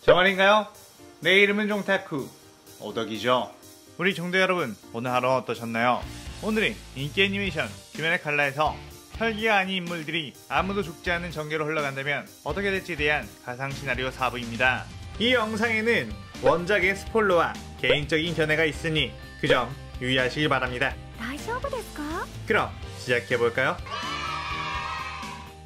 정말인가요? 내 이름은 종타쿠 오덕이죠. 우리 종도 여러분, 오늘 하루 어떠셨나요? 오늘은 인기 애니메이션 귀면의 칼라에서 혈기가 아닌 인물들이 아무도 죽지 않는 전개로 흘러간다면 어떻게 될지에 대한 가상 시나리오 4부입니다. 이 영상에는 원작의 스포일러와 개인적인 견해가 있으니 그 점 유의하시기 바랍니다. 大丈夫ですか? 그럼 시작해볼까요?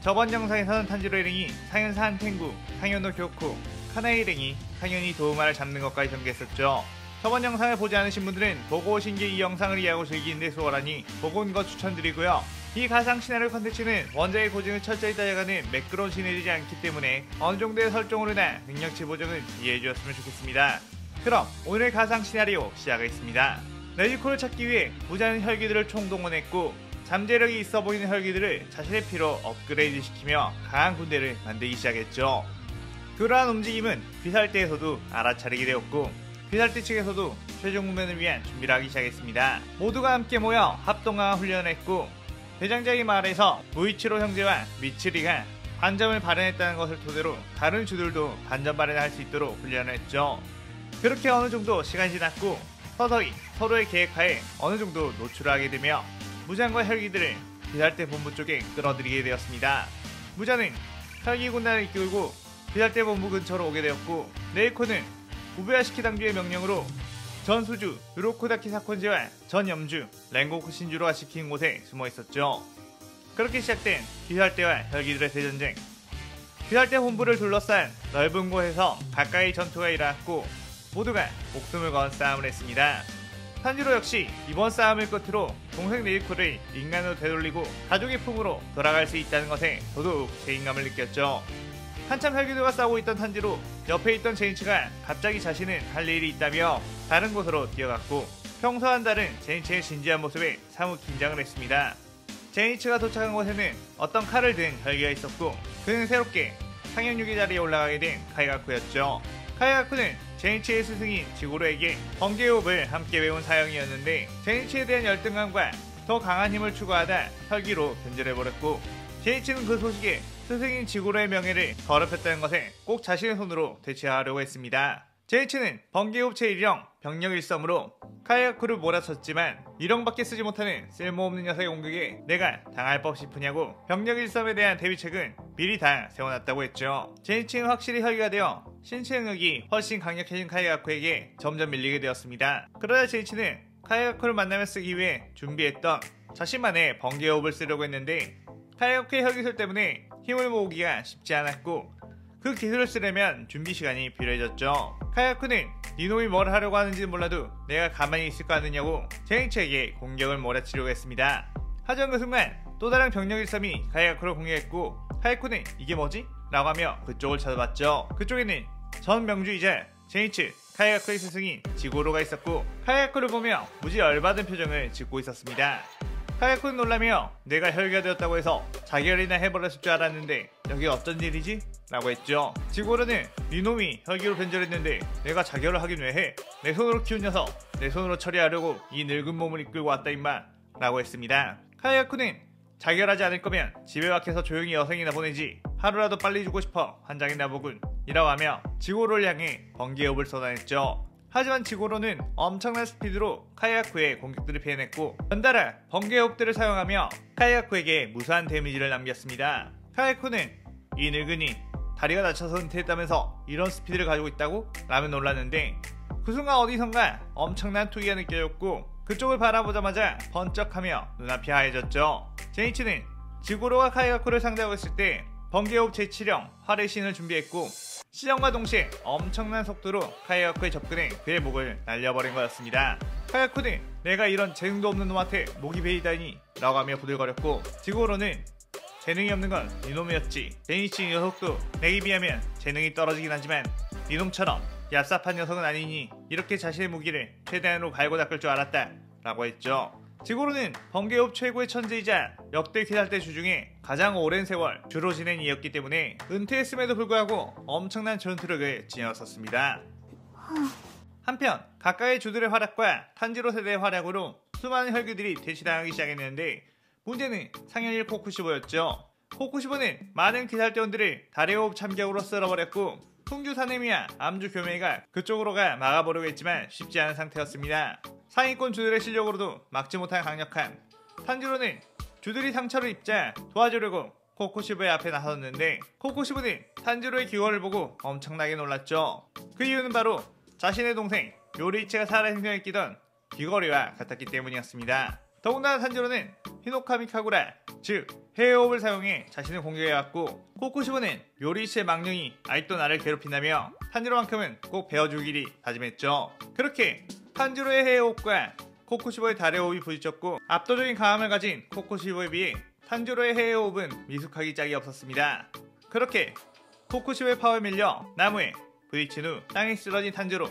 저번 영상에서는 탄지로 일행이 상현사 한텐구, 상현노 교쿠, 카나이 일행이 상현이 도우마를 잡는 것까지 전개했었죠. 저번 영상을 보지 않으신 분들은 보고 오신 게 이 영상을 이해하고 즐기는데 수월하니 보고 온 것 추천드리고요. 이 가상 시나리오 컨텐츠는 원작의 고증을 철저히 따져가는 매끄러운 시내리지 않기 때문에 어느 정도의 설정으로나 능력치 보정은 이해해 주셨으면 좋겠습니다. 그럼 오늘 가상 시나리오 시작하겠습니다. 네지코를 찾기 위해 부자는 혈기들을 총동원했고 잠재력이 있어 보이는 혈기들을 자신의 피로 업그레이드 시키며 강한 군대를 만들기 시작했죠. 그러한 움직임은 귀살대에서도 알아차리게 되었고 귀살대 측에서도 최종 훈련을 위한 준비를 하기 시작했습니다. 모두가 함께 모여 합동강화 훈련을 했고 대장장이 마을에서 무이치로 형제와 미츠리가 반점을 발현했다는 것을 토대로 다른 주들도 반점 발현을 할 수 있도록 훈련을 했죠. 그렇게 어느 정도 시간이 지났고 서서히 서로의 계획하에 어느 정도 노출을 하게 되며 무장과 혈기들을 귀살대 본부 쪽에 끌어들이게 되었습니다. 무자는 혈기 군단을 이끌고 귀살대 본부 근처로 오게 되었고 네이코는 우베야시키 당주의 명령으로 전 수주 유로코다키 사콘지와 전 염주 랭고쿠 신주로가 지킨 곳에 숨어 있었죠. 그렇게 시작된 귀살대와 혈기들의 대전쟁. 귀살대 본부를 둘러싼 넓은 곳에서 가까이 전투가 일어났고 모두가 목숨을 건 싸움을 했습니다. 탄지로 역시 이번 싸움을 끝으로 동생 네이코를 인간으로 되돌리고 가족의 품으로 돌아갈 수 있다는 것에 더더욱 책임감을 느꼈죠. 한참 혈기들과 싸우고 있던 탄지로 옆에 있던 제니치가 갑자기 자신은 할 일이 있다며 다른 곳으로 뛰어갔고 평소와는 다른 제니치의 진지한 모습에 사뭇 긴장을 했습니다. 제니치가 도착한 곳에는 어떤 칼을 든 혈기가 있었고 그는 새롭게 상현육의 자리에 올라가게 된 카이가쿠였죠. 카이가쿠는 제니치의 스승인 지고로에게 번개호흡을 함께 배운 사형이었는데 제니치에 대한 열등감과 더 강한 힘을 추구하다 혈기로 변절해버렸고 제니치는 그 소식에 스승인 지고로의 명예를 더럽혔다는 것에 꼭 자신의 손으로 대체하려고 했습니다. 제니치는 번개호흡 제1령 병력 일섬으로 카이가쿠를 몰아쳤지만 1형밖에 쓰지 못하는 쓸모없는 녀석의 공격에 내가 당할 법 싶으냐고 병력 일섬에 대한 대비책은 미리 다 세워놨다고 했죠. 제니치는 확실히 혈기가 되어 신체 능력이 훨씬 강력해진 카이가쿠에게 점점 밀리게 되었습니다. 그러다 제니치는 카이가쿠를 만나며 쓰기 위해 준비했던 자신만의 번개호흡을 쓰려고 했는데 카이가쿠의 혈기술 때문에 힘을 모으기가 쉽지 않았고 그 기술을 쓰려면 준비 시간이 필요해졌죠. 카이가쿠는 니놈이 뭘 하려고 하는지는 몰라도 내가 가만히 있을 거 아느냐고 제니치에게 공격을 몰아치려고 했습니다. 하지만 그 순간 또 다른 병력 일섬이 카이가쿠를 공격했고 카이가쿠는 이게 뭐지? 라고 하며 그쪽을 쳐다봤죠. 그쪽에는 전 명주이자 제니치, 카이가쿠의 스승인 지고로가 있었고 카이가쿠를 보며 무지 열받은 표정을 짓고 있었습니다. 카이가쿠는 놀라며 내가 혈기가 되었다고 해서 자결이나 해버렸을 줄 알았는데 여기 어쩐 일이지? 라고 했죠. 지고로는 니놈이 혈기로 변절했는데 내가 자결을 하긴 왜 해? 내 손으로 키운 녀석 내 손으로 처리하려고 이 늙은 몸을 이끌고 왔다 임마 라고 했습니다. 카이가쿠는 자결하지 않을 거면 집에 박혀서 조용히 여생이나 보내지 하루라도 빨리 주고 싶어 환장했나 보군 이라고 하며 지고로를 향해 번개호흡을 쏟아냈죠. 하지만 지고로는 엄청난 스피드로 카이가쿠의 공격들을 피해냈고 연달아 번개호흡들을 사용하며 카이가쿠에게 무수한 데미지를 남겼습니다. 카이가쿠는 이 늙은이 다리가 다쳐서 은퇴했다면서 이런 스피드를 가지고 있다고? 라며 놀랐는데 그 순간 어디선가 엄청난 투기가 느껴졌고 그쪽을 바라보자마자 번쩍하며 눈앞이 하얘졌죠. 제니치는 지고로와 카이가쿠를 상대하고 있을 때 번개호흡 제7형 활의 신을 준비했고 시정과 동시에 엄청난 속도로 카이가쿠에 접근해 그의 목을 날려버린 거였습니다. 카이가쿠는 내가 이런 재능도 없는 놈한테 목이 베이다니 라고 하며 부들거렸고 지고로는 재능이 없는 건 니놈이었지. 제니치 녀석도 내게 비하면 재능이 떨어지긴 하지만 니놈처럼 얍삽한 녀석은 아니니 이렇게 자신의 무기를 최대한으로 갈고 닦을 줄 알았다 라고 했죠. 지고로는 번개호흡 최고의 천재이자 역대 귀살대 주 중에 가장 오랜 세월 주로 지낸 이였기 때문에 은퇴했음에도 불구하고 엄청난 전투력을 지녔었습니다. 한편 가까이 주들의 활약과 탄지로 세대의 활약으로 수많은 혈기들이 대치당하기 시작했는데 문제는 상현일 코쿠시보였죠. 코쿠시보는 많은 귀살대원들을 달의 호흡 참격으로 쓸어버렸고 풍주 사내미와 암주 교매가 그쪽으로가 막아보려고 했지만 쉽지 않은 상태였습니다. 상위권 주들의 실력으로도 막지 못한 강력함. 탄지로는 주들이 상처를 입자 도와주려고 코코시부의 앞에 나섰는데 코코시부는 탄지로의 기원을 보고 엄청나게 놀랐죠. 그 이유는 바로 자신의 동생 요리이치가 살아생전에 끼던 귀걸이와 같았기 때문이었습니다. 더군다나 탄지로는 히노카미 카구라, 즉 해외호흡을 사용해 자신을 공격해왔고 코코시부는 요리이치의 망령이 아직도 나를 괴롭힌다며 탄지로만큼은 꼭 베어주기를 다짐했죠. 그렇게 탄지로의 해외호흡과 코코시부의 달의 호흡이 부딪혔고 압도적인 강함을 가진 코코시부에 비해 탄지로의 해외호흡은 미숙하기 짝이 없었습니다. 그렇게 코코시부의 파워에 밀려 나무에 부딪힌 후 땅에 쓰러진 탄지로.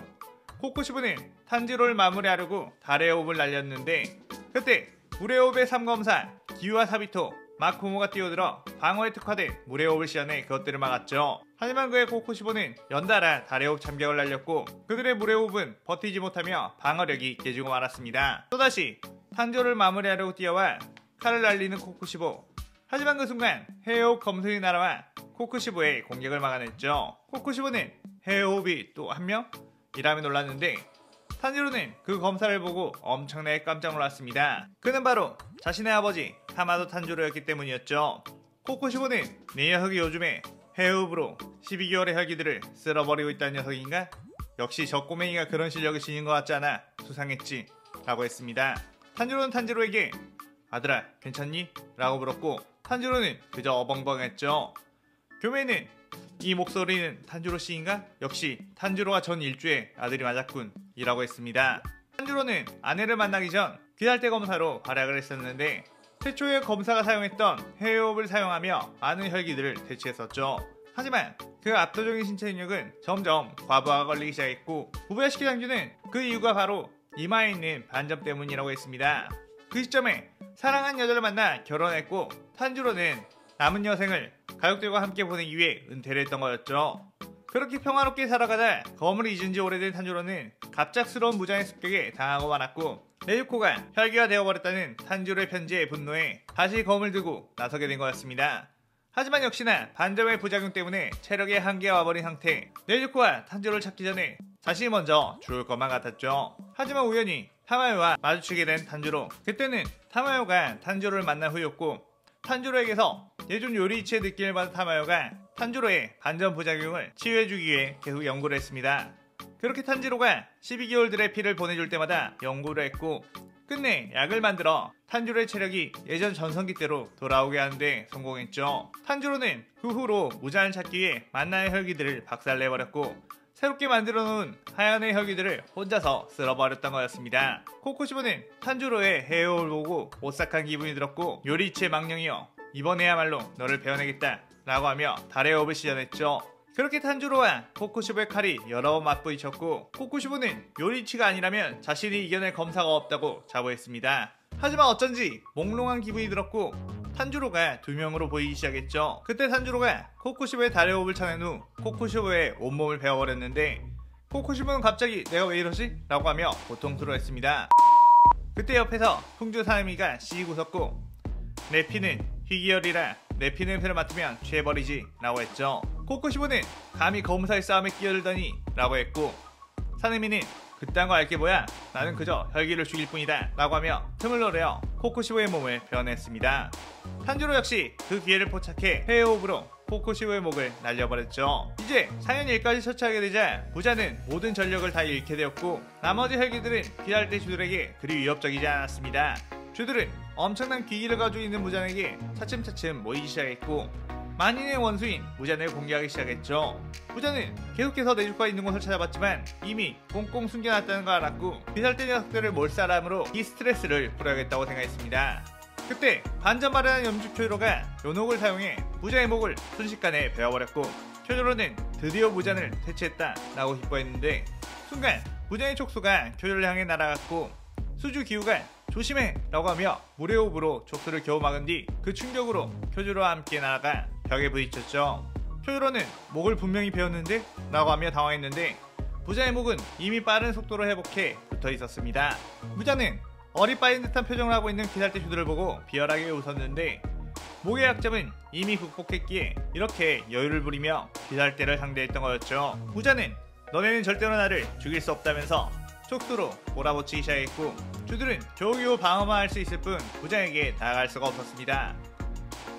코코시부는 탄지로를 마무리하려고 달의 호흡을 날렸는데 그때 물의 호흡의 3검사 기우와 사비토, 마코모가 뛰어들어 방어에 특화된 물의 호흡을 시연해 그것들을 막았죠. 하지만 그의 코코시부는 연달아 달의 호흡 참격을 날렸고 그들의 물의 호흡은 버티지 못하며 방어력이 깨지고 말았습니다. 또다시 탄지로를 마무리하려고 뛰어와 칼을 날리는 코코시부. 하지만 그 순간 해외호흡 검술이 날아와 코코시부의 공격을 막아냈죠. 코코시부는 해외호흡이 또 한 명? 이라며 놀랐는데 탄지로는 그 검사를 보고 엄청나게 깜짝 놀랐습니다. 그는 바로 자신의 아버지 타마도 탄지로였기 때문이었죠. 코코시부는 네 녀석이 요즘에 해외호흡으로 12개월의 혈기들을 쓸어버리고 있다는 녀석인가? 역시 저 꼬맹이가 그런 실력을 지닌 것 같지 않아 수상했지 라고 했습니다. 탄지로는 탄지로에게 아들아 괜찮니? 라고 물었고 탄지로는 그저 어벙벙했죠. 교매는 이 목소리는 탄지로 씨인가? 역시 탄지로가 전 일주에 아들이 맞았군 이라고 했습니다. 탄지로는 아내를 만나기 전 귀할대 검사로 활약을 했었는데 최초의 검사가 사용했던 해외호흡을 사용하며 많은 혈기들을 퇴치했었죠. 하지만 그 압도적인 신체 능력은 점점 과부하가 걸리기 시작했고 우부야시키 장주는 그 이유가 바로 이마에 있는 반점 때문이라고 했습니다. 그 시점에 사랑한 여자를 만나 결혼했고 탄지로는 남은 여생을 가족들과 함께 보내기 위해 은퇴를 했던 거였죠. 그렇게 평화롭게 살아가다 검을 잊은 지 오래된 탄지로는 갑작스러운 무장의 습격에 당하고 말았고 네유코가 혈기가 되어버렸다는 탄지로의 편지에 분노해 다시 검을 들고 나서게 된 거였습니다. 하지만 역시나 반점의 부작용 때문에 체력에 한계가 와버린 상태. 네유코가 탄지로를 찾기 전에 자신이 먼저 죽을 것만 같았죠. 하지만 우연히 타마요와 마주치게 된 탄지로. 그때는 타마요가 탄지로를 만난 후였고 탄지로에게서 예전 요리이치의 느낌을 받은 타마요가 탄지로의 반전 부작용을 치유해주기 위해 계속 연구를 했습니다. 그렇게 탄지로가 12개월들의 피를 보내줄 때마다 연구를 했고 끝내 약을 만들어 탄지로의 체력이 예전 전성기 때로 돌아오게 하는데 성공했죠. 탄지로는 그 후로 무장을 찾기 위해 만나의 혈기들을 박살내버렸고 새롭게 만들어 놓은 하얀의 혈기들을 혼자서 쓸어버렸던 거였습니다. 코코시부는 탄지로의 해외호흡을 보고 오싹한 기분이 들었고 요리이치의 망령이여 이번에야말로 너를 베어내겠다 라고 하며 달의 호흡을 시전했죠. 그렇게 탄지로와 코코시부의 칼이 여러 번 맞부딪혔고 코코시부는 요리이치가 아니라면 자신이 이겨낼 검사가 없다고 자부했습니다. 하지만 어쩐지 몽롱한 기분이 들었고 탄지로가 두 명으로 보이기 시작했죠. 그때 탄지로가 코코시부의 달의 호흡을 쳐낸 후 코코시부의 온몸을 베어버렸는데 코코시부는 갑자기 내가 왜 이러지? 라고 하며 고통스러워했습니다. 그때 옆에서 풍주 사내미가 씩 웃었고 내 피는 희귀혈이라 내 피 냄새를 맡으면 취해버리지 라고 했죠. 코코시부는 감히 검사의 싸움에 끼어들더니 라고 했고 사내미는 그딴 거 알게 뭐야? 나는 그저 혈기를 죽일 뿐이다 라고 하며 틈을 노려 코코시부의 몸을 베어냈습니다. 탄지로 역시 그 기회를 포착해 해외호흡으로 코코시부의 목을 날려버렸죠. 이제 상현 일까지 처치하게 되자 부자는 모든 전력을 다 잃게 되었고 나머지 혈기들은 귀할대 주들에게 그리 위협적이지 않았습니다. 주들은 엄청난 귀기를 가지고 있는 무잔에게 차츰차츰 모이기 시작했고 만인의 원수인 무잔을 공격하기 시작했죠. 무잔은 계속해서 내주가 있는 곳을 찾아봤지만 이미 꽁꽁 숨겨놨다는 걸 알았고 귀살대 녀석들을 몰살함으로 이 스트레스를 풀어야겠다고 생각했습니다. 그때 반전 마련한 염주 쿄조로가 요녹을 사용해 무잔의 목을 순식간에 베어버렸고 쿄조로는 드디어 무잔을 퇴치했다 라고 기뻐했는데 순간 무잔의 촉수가 쿄조를 향해 날아갔고 수주 기우가 조심해! 라고 하며 물의 호흡으로 촉수를 겨우 막은 뒤 그 충격으로 쿄조로와 함께 날아가 벽에 부딪혔죠. 쿄조로는 목을 분명히 베었는데? 라고 하며 당황했는데 부자의 목은 이미 빠른 속도로 회복해 붙어 있었습니다. 부자는 어리 빠진 듯한 표정을 하고 있는 귀살대 주들을 보고 비열하게 웃었는데 목의 약점은 이미 극복했기에 이렇게 여유를 부리며 비살대를 상대했던 거였죠. 부자는 너네는 절대로 나를 죽일 수 없다면서 촉수로 몰아붙이기 시작했고, 주들은 겨우겨우 방어만 할 수 있을 뿐 부자에게 다가갈 수가 없었습니다.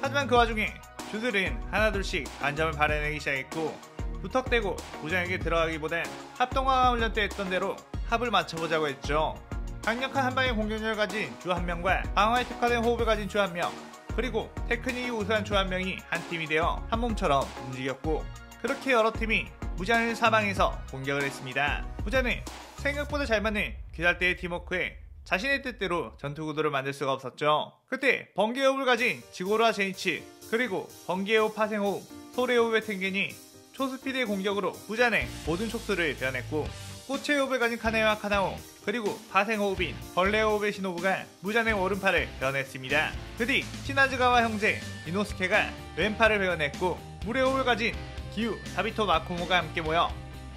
하지만 그 와중에 주들은 하나둘씩 간점을 발현하기 시작했고, 부탁대고 부자에게 들어가기보단 합동화가 훈련 때 했던 대로 합을 맞춰보자고 했죠. 강력한 한방의 공격력을 가진 주 한 명과 방어에 특화된 호흡을 가진 주 한 명, 그리고 테크닉이 우수한 주 한 명이 한 팀이 되어 한 몸처럼 움직였고, 그렇게 여러 팀이 부자는 사방에서 공격을 했습니다. 부자는 생각보다 잘 맞는 귀살대의 팀워크에 자신의 뜻대로 전투 구도를 만들 수가 없었죠. 그때 번개의 호흡을 가진 지고르와 제니치, 그리고 번개의 호흡 파생호흡, 소의 호흡의 텐겐이 초스피드의 공격으로 부자는 모든 촉수를 베어냈고, 꽃의 호흡을 가진 카네와 카나오, 그리고 파생호흡인 벌레 호흡의 시노부가 무잔의 오른팔을 베어냈습니다. 그 뒤 시나즈가와 형제 이노스케가 왼팔을 베어냈고, 물의 호흡을 가진 기우, 사비토 마코모가 함께 모여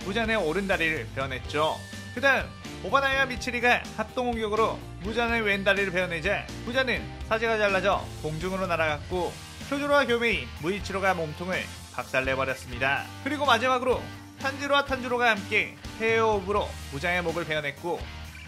무잔의 오른다리를 베어냈죠. 그 다음 오바나이와 미츠리가 합동공격으로 무잔의 왼다리를 베어내자 무잔은 사지가 잘라져 공중으로 날아갔고, 쿄조로와 교메이, 무이치로가 몸통을 박살내버렸습니다. 그리고 마지막으로 탄지로와 탄주로가 함께 헤어호흡으로 무장의 목을 베어냈고,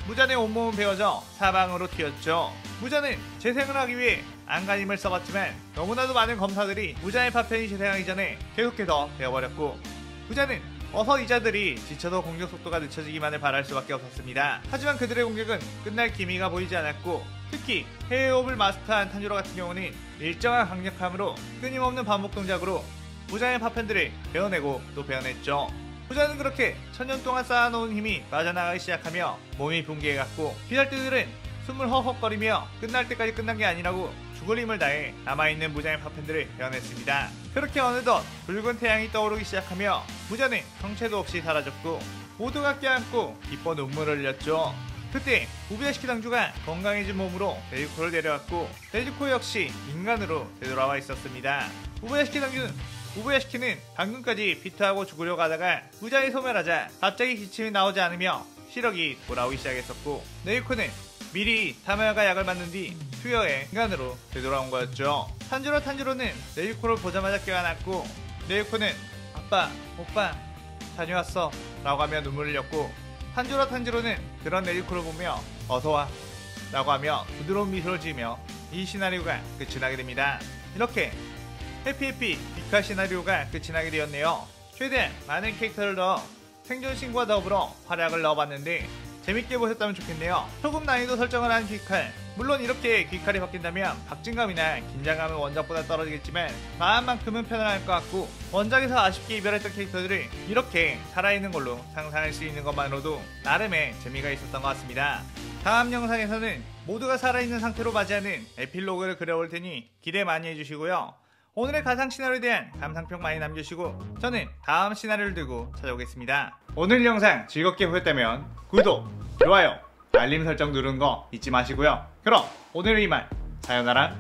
무잔의 온몸은 베어져 사방으로 튀었죠. 무잔은 재생을 하기 위해 안간힘을 써봤지만 너무나도 많은 검사들이 무잔의 파편이 재생하기 전에 계속해서 베어버렸고, 무잔은 어서 이자들이 지쳐도 공격 속도가 늦춰지기만을 바랄 수밖에 없었습니다. 하지만 그들의 공격은 끝날 기미가 보이지 않았고, 특히 헤어호흡을 마스터한 탄주로 같은 경우는 일정한 강력함으로 끊임없는 반복 동작으로 무장의 파편들을 베어내고 또 베어냈죠. 부자는 그렇게 천년 동안 쌓아놓은 힘이 빠져나가기 시작하며 몸이 붕괴해갔고, 귀살대들은 숨을 헉헉거리며 끝날 때까지 끝난 게 아니라고 죽을 힘을 다해 남아있는 무장의 파편들을 베어냈습니다. 그렇게 어느덧 붉은 태양이 떠오르기 시작하며 무자는 형체도 없이 사라졌고, 모두가 껴안고 기뻐 눈물을 흘렸죠. 그때 우부야시키 당주가 건강해진 몸으로 네즈코를 데려왔고, 네즈코 역시 인간으로 되돌아와 있었습니다. 우부야시키는 방금까지 비트하고 죽으려고 하다가 무자히 소멸하자 갑자기 기침이 나오지 않으며 시력이 돌아오기 시작했었고, 네즈코는 미리 타마야가 약을 맞는 뒤 투여해 인간으로 되돌아온 거였죠. 탄지로는 네즈코를 보자마자 깨어났고, 네즈코는 아빠, 오빠 다녀왔어 라고 하며 눈물을 흘렸고, 탄지로는 그런 네즈코를 보며 어서와 라고 하며 부드러운 미소를 지으며 이 시나리오가 끝이 나게 됩니다. 이렇게 해피해피 비카 시나리오가 끝이 나게 되었네요. 최대한 많은 캐릭터를 넣어 생존신과 더불어 활약을 넣어봤는데 재밌게 보셨다면 좋겠네요. 소금 난이도 설정을 한 귀칼, 물론 이렇게 귀칼이 바뀐다면 박진감이나 긴장감은 원작보다 떨어지겠지만 마음만큼은 편안할 것 같고, 원작에서 아쉽게 이별했던 캐릭터들을 이렇게 살아있는 걸로 상상할 수 있는 것만으로도 나름의 재미가 있었던 것 같습니다. 다음 영상에서는 모두가 살아있는 상태로 맞이하는 에필로그를 그려올 테니 기대 많이 해주시고요. 오늘의 가상 시나리오에 대한 감상평 많이 남겨주시고 저는 다음 시나리오를 들고 찾아오겠습니다. 오늘 영상 즐겁게 보셨다면 구독, 좋아요, 알림 설정 누르는 거 잊지 마시고요. 그럼 오늘의 이만 사요나라.